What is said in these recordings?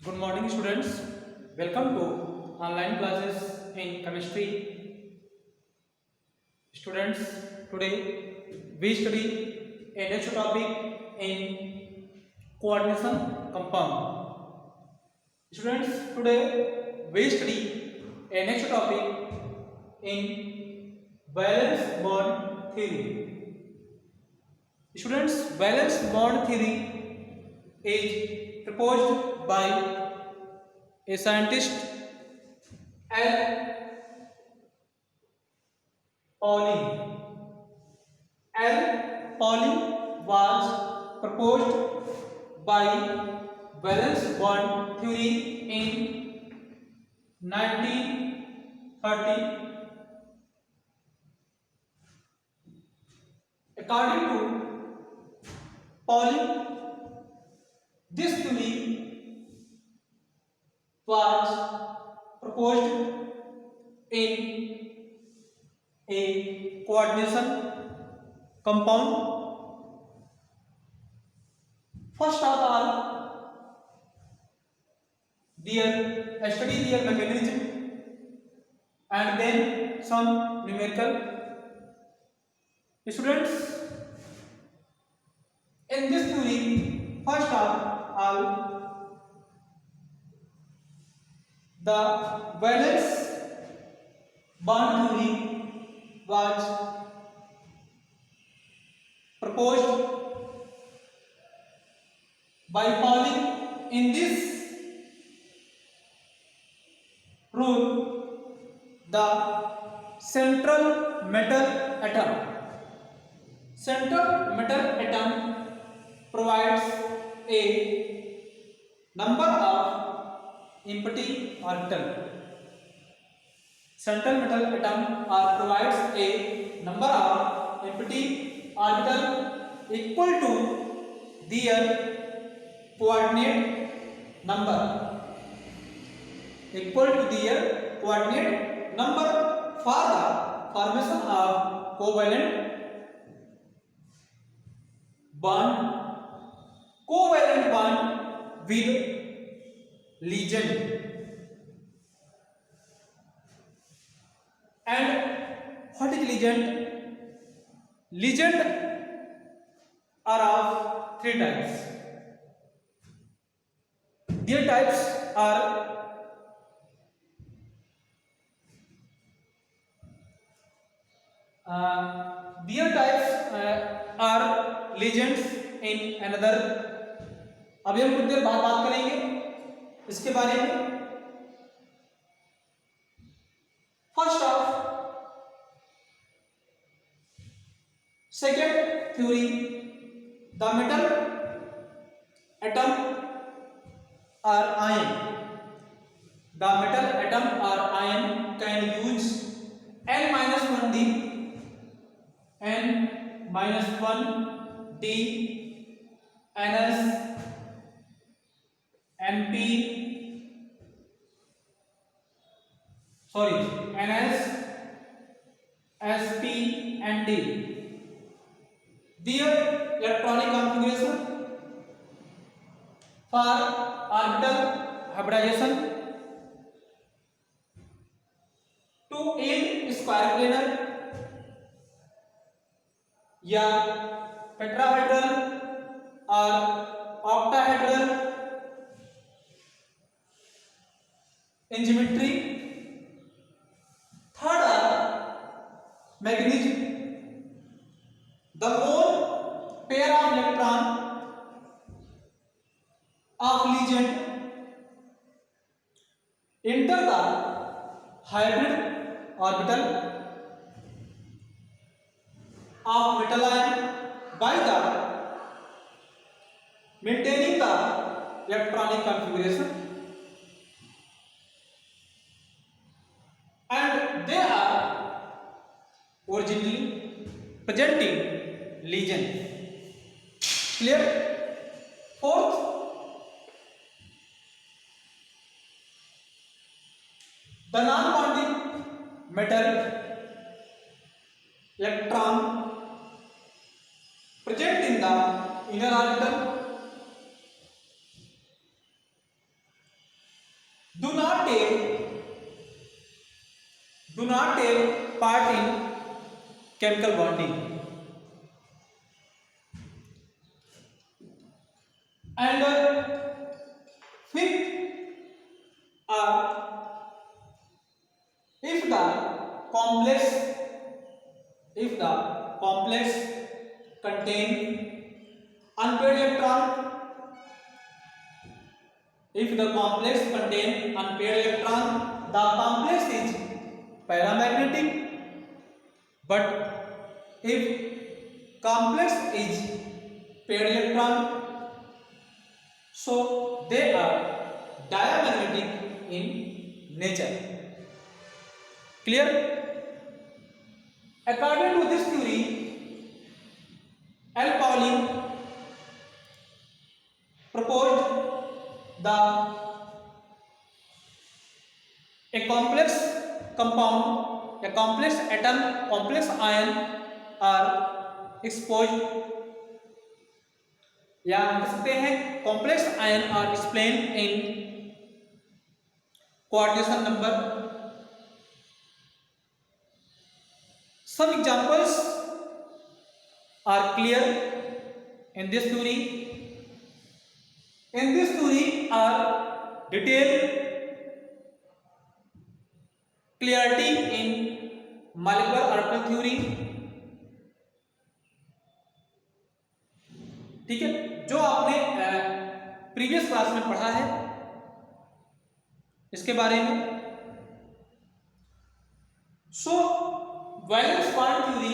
Good morning, students. Welcome to online classes in chemistry. Students, today we study a next topic in coordination compound. Students, today we study a next topic in valence bond theory. Students, valence bond theory is proposed by a scientist L. Pauling. L. Pauling was proposed by valence bond theory in 1930. According to Pauling, this theory was proposed in a coordination compound. First of all, study their mechanism and then some numerical. Students, in this theory, first of all, the valence bond theory was proposed by Pauling. In this rule, the central metal atom provides a number of empty orbital. Central metal atom provides a number of empty orbital equal to their coordinate number. For the formation of covalent bond with ligand. And what is ligand? Ligand are of three types. Their types are ligands in another. अभी हम कुछ देर बाद बात करेंगे इसके बारे में. First of second theory, the metal atom or ion. The metal atom or ion can use n-1d, n-1d, ns, np, ns, sp and d. Their electronic configuration for orbital hybridization to in square planar या tetrahedral और octahedral in geometry. Third mechanism, the more pair of electron of ligand enter the hybrid orbital of metal ion by the maintaining the electronic configuration, and they are originally presenting ligand. Clear? Fourth, the non-bonding metal electron present in the inner orbital do not take part in chemical bonding. And fifth, if the complex if the complex contain unpaired electron, if the complex contain unpaired electron, the complex is paramagnetic. But if complex is paired electron, so they are diamagnetic in nature. Clear? According to this theory, L. Pauling proposed the a complex compound, a complex atom, complex ion are exposed, या कह सकते हैं complex ion are explained in coordination number. Some examples are clear in this theory. In this theory are detailed clarity in molecular orbital theory. ठीक है, जो आपने previous class में पढ़ा है इसके बारे में. सो वैलेंस बॉन्ड थ्योरी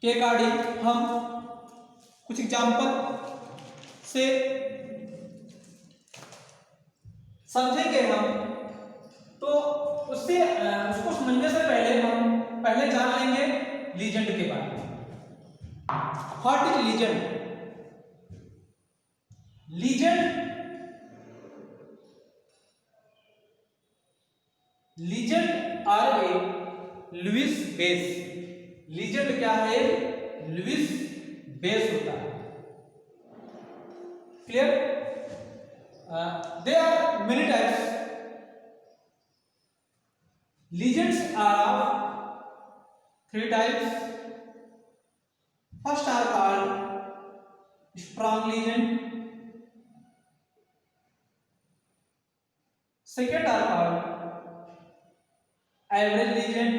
के अकॉर्डिंग हम कुछ एग्जाम्पल से समझेंगे हम. तो उसको समझने से पहले हम पहले जान लेंगे लीजेंड के बारे में. What is ligand? Ligand are a Lewis base. Ligand क्या है? लुईस बेस होता है. Clear? there are many types. Legends are of three types. First are called strong legend. Second are called average legend.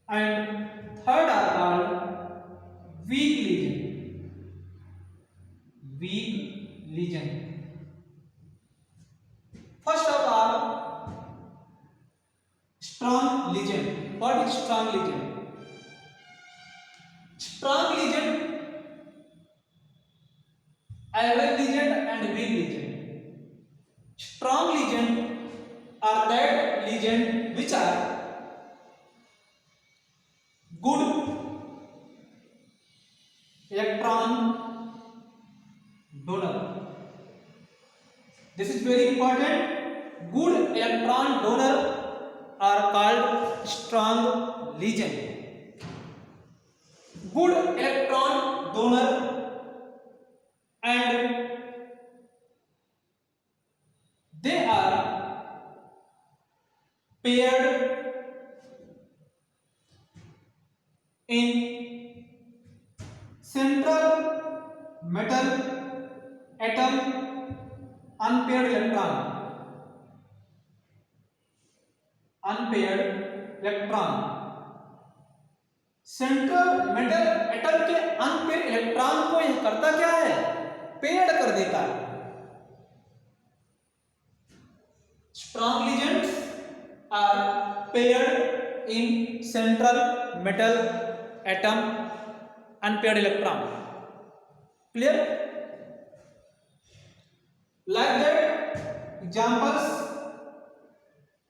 And third are called weak legend. Weak legend. First of all, strong legend. What is strong legend? Strong legend, average legend and weak legend. Strong legend are that legend which are good electron donor. This is very important. Good electron donor are called strong legend. Good electron donor, and they are paired in central metal atom unpaired electron. Unpaired electron. Central metal atom के unpaired electron को यह करता क्या है? Paired कर देता है. Strong ligands are paired in central metal atom unpaired electron. Clear? Like that examples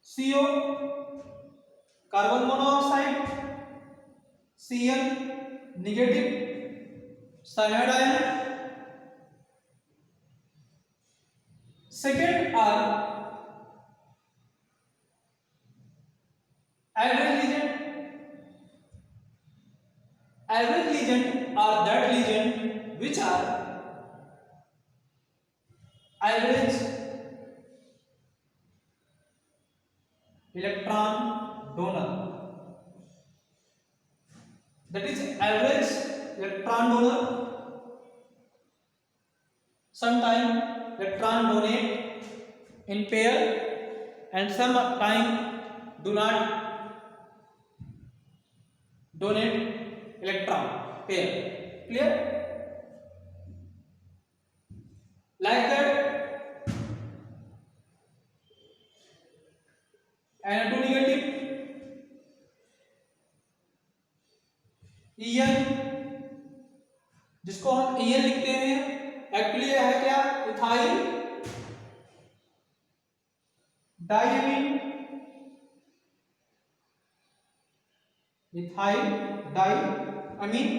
CO carbon monoxide, Cl negative cyanide ion. Second are average ligand. Average ligand are that ligand which are average electron donor, that is average electron donor. Sometime electron donate in pair and sometime do not donate electron pair. Clear? Like that, Na2 negative, En, जिसको हम En लिखते हैं, actually है क्या? Ethyl diamine, ethyl diamine,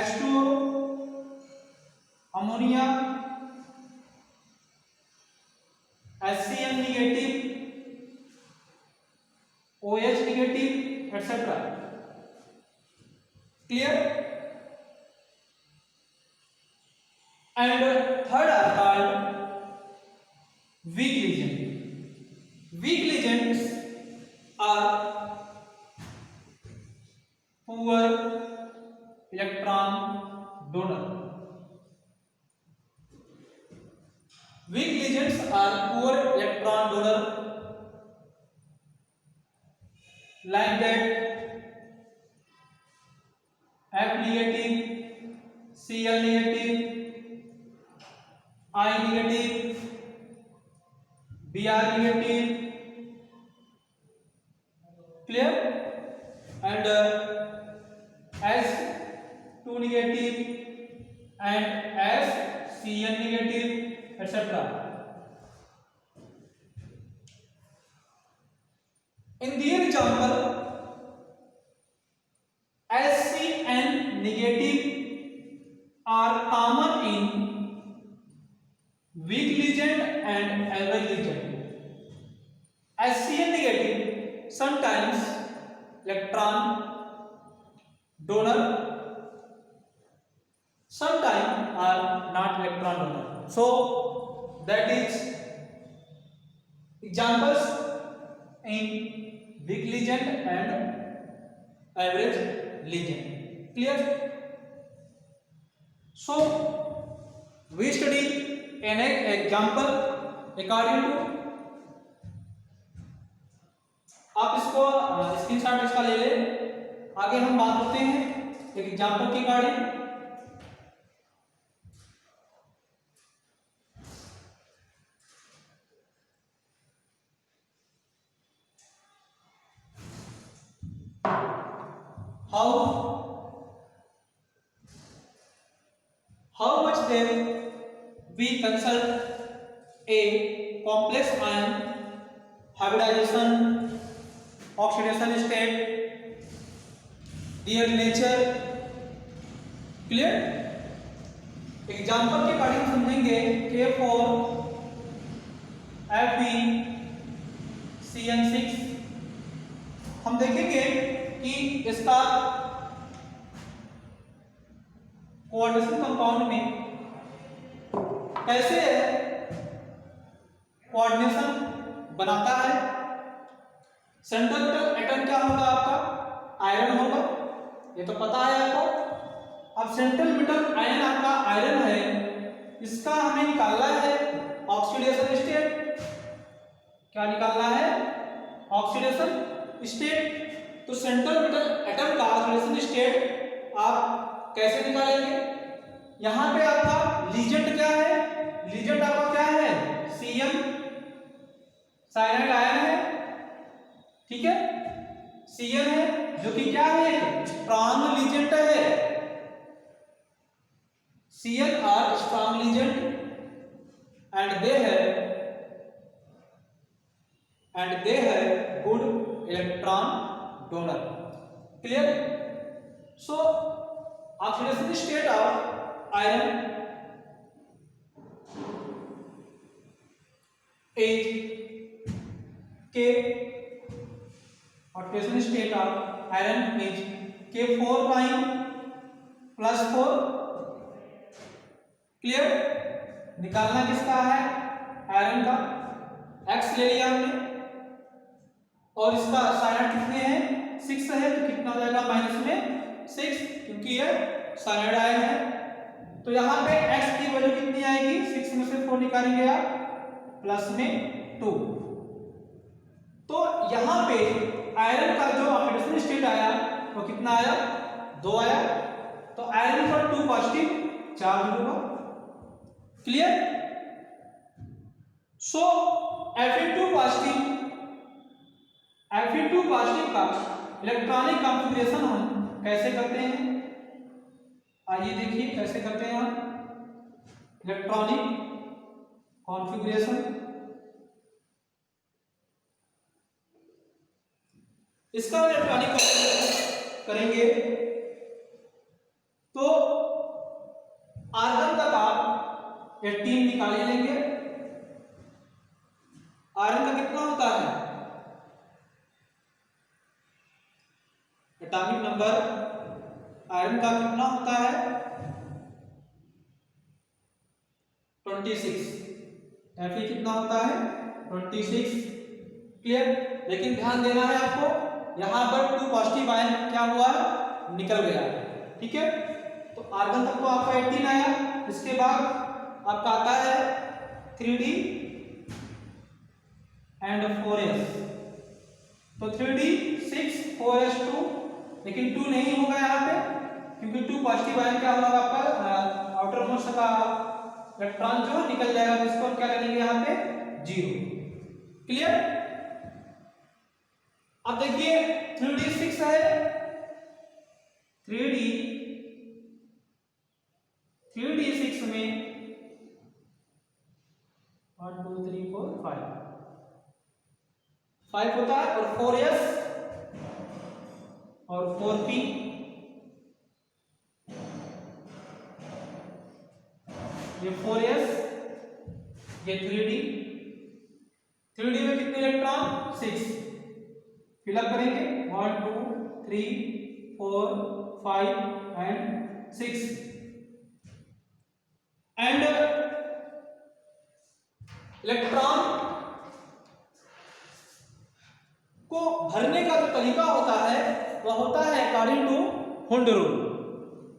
H2O ammonia, HCl negative, OH negative, etcetera. Clear? And third are called weak legend. Weak legends are poor electron donor. Weak legends are poor electron donor. Like that, F negative, Cl negative, I negative, Br negative. Clear? And S2 negative and SCN negative, etc. In their example, SCN negative are common in weak legend and average legend. SCN negative sometimes electron donor, sometimes are not electron donor. So that is examples in weak legend and average legend. Clear? So we study an example according to, आप इसको screenshot इसका ले ले. आगे हम बात करते हैं एक एग्जांपल के according. how much then we consult a complex ion hybridization, oxidation state, their nature. Clear? Example के अकॉर्डिंग समझेंगे K4 FeCN6. हम देखेंगे कि इसका कोऑर्डिनेशन कंपाउंड में कैसे कोऑर्डिनेशन बनाता है. सेंट्रल एटम क्या होगा आपका? आयरन होगा, ये तो पता है आपको. अब सेंट्रल मेटल आयन आपका आयरन है, इसका हमें निकालना है ऑक्सीडेशन स्टेट. क्या निकालना है? Oxidation state. तो सेंट्रल मेटल एटम का ऑक्सीडेशन स्टेट आप कैसे निकालेंगे? यहां पे आपका लीजेंड क्या है? लीजेंड आपका क्या है? Cl साइनाइड आयन है. ठीक है, Cl है जो कि क्या है? स्ट्रॉन्ग लीजेंड है. Cl are strong legend and they have good electron donor. Clear? So oxidation state of iron is K. Oxidation state of iron is K4 prime plus 4 clear. निकालना किसका है, आयरन का, x ले लिया हमने और इसका साइनाइड कितने हैं 6 है, तो कितना हो जाएगा माइनस में 6 क्योंकि ये साइनाइड आयन है। तो यहाँ पे x की वैल्यू कितनी आएगी, 6 में से 4 निकालेंगे आप प्लस में 2। तो यहाँ पे आयरन का जो हाइड्रोजन स्टेट आया वो कितना आया, 2 आया। तो आयरन पर 2 पॉजिटिव चार्ज होगा। क्लियर। सो Fe2 पॉजिटिव का इलेक्ट्रॉनिक कॉन्फ़िगरेशन हम कैसे करते हैं, आइए देखिए कैसे करते हैं हम इलेक्ट्रॉनिक कॉन्फ़िगरेशन। इसका इलेक्ट्रॉनिक कॉन्फ़िगरेशन करेंगे तो आर्गन तक आप 18 निकाल ही लेंगे। आयरन का कितना होता है, एटॉमिक नंबर आयरन का कितना होता है 26, Fe कितना होता है 26। क्लियर। लेकिन ध्यान देना है आपको, यहां पर 2 पॉजिटिव आयन क्या हुआ निकल गया। ठीक है। तो आर्गन तक तो आपका 18 आया, इसके बाद आपका आता है 3d एंड 4s। तो 3d 6 4s 2, लेकिन 2 नहीं होगा यहाँ पे क्योंकि 2 पॉजिटिव आयन क्या होगा आपका आउटर मोस्ट का इलेक्ट्रॉन जो निकल जाएगा, तो इसको क्या करेंगे यहाँ पे 0। क्लियर। अब देखिए 3d 6 है, 3d 6 में 1 2 3 4 5 होता है, और 4s और 4p, ये 4s ये 3d में कितने इलेक्ट्रॉन 6 फिलअप करेंगे 1 2 3 4 5 एंड 6। एंड इलेक्ट्रॉन को भरने का जो तरीका होता है वह होता है according to Hund rule.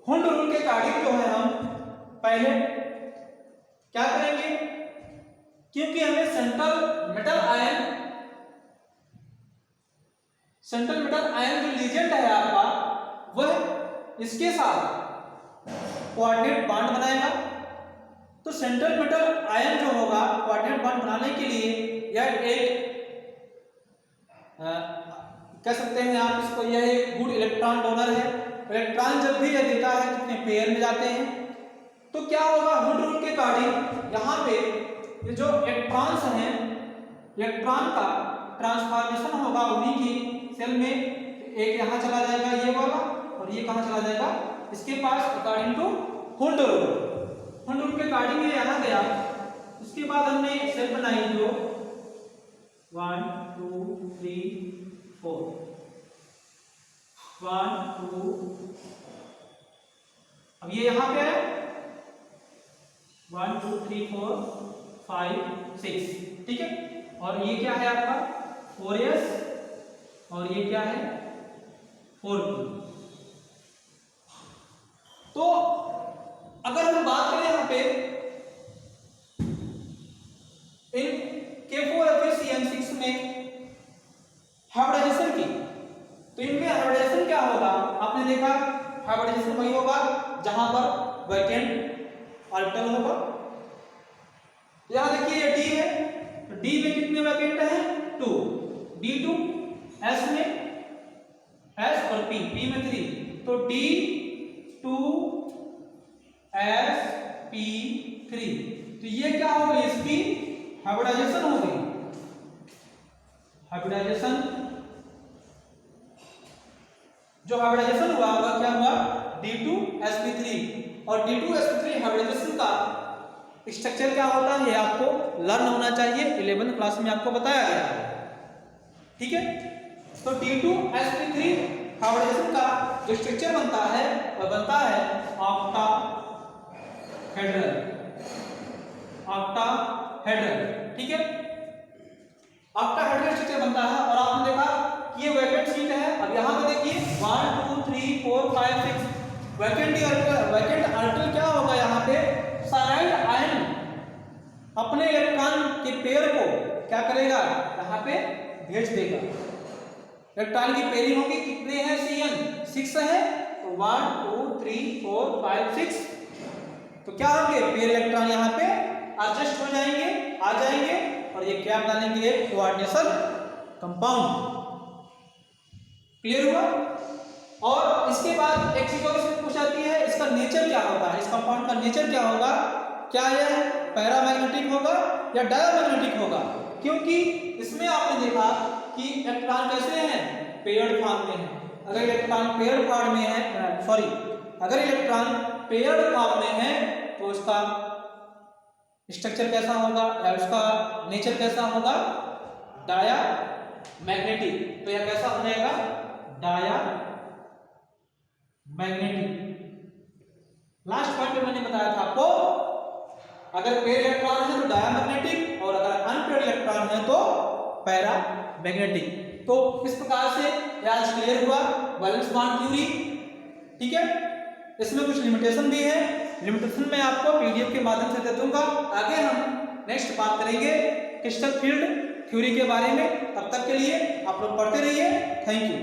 Hund rule के अकॉर्डिंग जो है हम पहले क्या करेंगे, क्योंकि हमें सेंट्रल मेटल आयन जो लीजेंड है आपका वह इसके साथ कोऑर्डिनेट बॉन्ड बनाएगा। तो सेंट्रल मेटल आयन जो होगा कोऑर्डिनेट बॉन्ड बनाने के लिए यह एक कह सकते हैं आप इसको, यह एक गुड इलेक्ट्रॉन डोनर है। इलेक्ट्रॉन जब भी यह देता है कितने पेयर में जाते हैं, तो क्या होगा हुड रूल के अकॉर्डिंग यहाँ पे ये जो इलेक्ट्रॉन्स हैं, इलेक्ट्रॉन का ट्रांसफॉर्मेशन होगा उन्हीं की सेल में, एक यहाँ चला जाएगा ये वाला और ये कहाँ चला जाएगा इसके पास, अकॉर्डिंग टू हुड रूल। हुड रूल के अकॉर्डिंग ये यहाँ गया। उसके बाद हमने सेल बनाई जो 1 2 3 4 1 2, अब ये यहाँ पे है 1 2 3 4 5 6, ठीक है। और ये क्या है आपका 4s और ये क्या है 4p। तो अगर हम बात करें यहाँ पे इन K4FeCN6 में हाइब्रिडाइजेशन की, तो इनमें हाइब्रिडाइजेशन क्या होगा, आपने देखा हाइब्रिडाइजेशन वही होगा जहां पर वैकेंट ऑर्बिटल होगा। यहां देखिए ये D है, तो D में कितने वैकेंट हैं 2, D2, S में S और P में 3, तो D2 S P3। तो ये क्या हो गई, इसकी हाइब्रिडाइजेशन हो गई। हाइब्रिडाइजेशन जो हाइब्रिडाइजेशन हुआ वह क्या हुआ D2sp3, और D2sp3 हाइब्रिडाइजेशन का स्ट्रक्चर क्या होता है ये आपको लर्न होना चाहिए, 11th क्लास में आपको बताया गया है, ठीक है। तो D2sp3 हाइब्रिडाइजेशन का जो स्ट्रक्चर बनता है वह बनता है आपका हेड्रल, ऑक्टाहेड्रल, ठीक है। ऑक्टाहेड्रल स्ट्रक्चर बनता है और आपने देखा कि ये वैकेंट सीट है। अब यहाँ पे देखिए 1 2 3 4 5 6 वैकेंट ऑर्बिटल क्या होगा यहाँ पे, साइनाइड आयन अपने इलेक्ट्रॉन के पेयर को क्या करेगा, यहाँ पे भेज देगा। इलेक्ट्रॉन की पेयरिंग होगी, कितने हैं Cn 6 है, तो 1 2 3 4 5 6, तो क्या होंगे पेयर इलेक्ट्रॉन यहाँ पे एडजस्ट हो जाएंगे, आ जाएंगे और ये क्या बनाएंगे, एक कोऑर्डिनेशन कंपाउंड। क्लियर हुआ। और इसके बाद एक चीज और इसमें पूछ जाती है, इसका नेचर क्या होगा, इस कंपाउंड का नेचर क्या होगा, क्या यह पैरामैग्नेटिक होगा या डायमैग्नेटिक होगा, क्योंकि इसमें आपने देखा कि इलेक्ट्रॉन कैसे हैं, पेयर्ड फॉर्म में है। अगर इलेक्ट्रॉन पेयर्ड फॉर्म में है, अगर इलेक्ट्रॉन पेयर्ड फॉर्म में है तो उसका स्ट्रक्चर कैसा होगा या उसका नेचर कैसा होगा, डायमैग्नेटिक। तो यह कैसा हो जाएगा, डायमैग्नेटिक। लास्ट पॉइंट में मैंने बताया था आपको, अगर पेयर इलेक्ट्रॉन है तो डायमैग्नेटिक और अगर अनपेयर्ड इलेक्ट्रॉन है तो पैरामैग्नेटिक। तो इस प्रकार से आज क्लियर हुआ वैलेंस बॉन्ड थ्योरी, ठीक है। इसमें कुछ लिमिटेशन भी है, लिमिटेशन मैं आपको पीडीएफ के माध्यम से दे दूंगा। आगे हम नेक्स्ट बात करेंगे क्रिस्टल फील्ड थ्योरी के बारे में। तब तक के लिए आप लोग पढ़ते रहिए। Thank you.